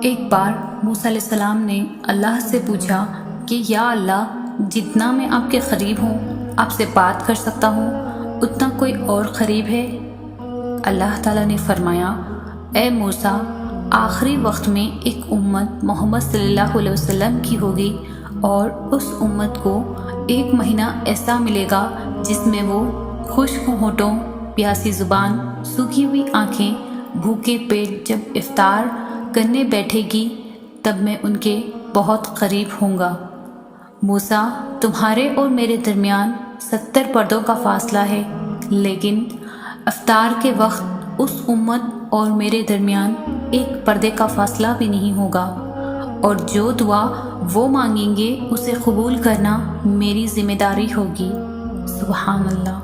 ایک بار موسیٰ علیہ السلام نے اللہ سے پوچھا کہ یا اللہ، جتنا میں آپ کے قریب ہوں، آپ سے بات کر سکتا ہوں، اتنا کوئی اور قریب ہے؟ اللہ تعالیٰ نے فرمایا، اے موسیٰ، آخری وقت میں ایک امت محمد صلی اللہ علیہ وسلم کی ہوگی، اور اس امت کو 1 مہینہ ایسا ملے گا جس میں وہ خشک ہونٹوں، پیاسی زبان، سوکھی ہوئی آنکھیں، بھوکے پیٹ جب افطار کرنے بیٹھے گی، تب میں ان کے بہت قریب ہوں گا۔ موسیٰ، تمہارے اور میرے درمیان 70 پردوں کا فاصلہ ہے، لیکن افطار کے وقت اس امت اور میرے درمیان 1 پردے کا فاصلہ بھی نہیں ہوگا، اور جو دعا وہ مانگیں گے اسے قبول کرنا میری ذمہ داری ہوگی۔ سبحان اللہ۔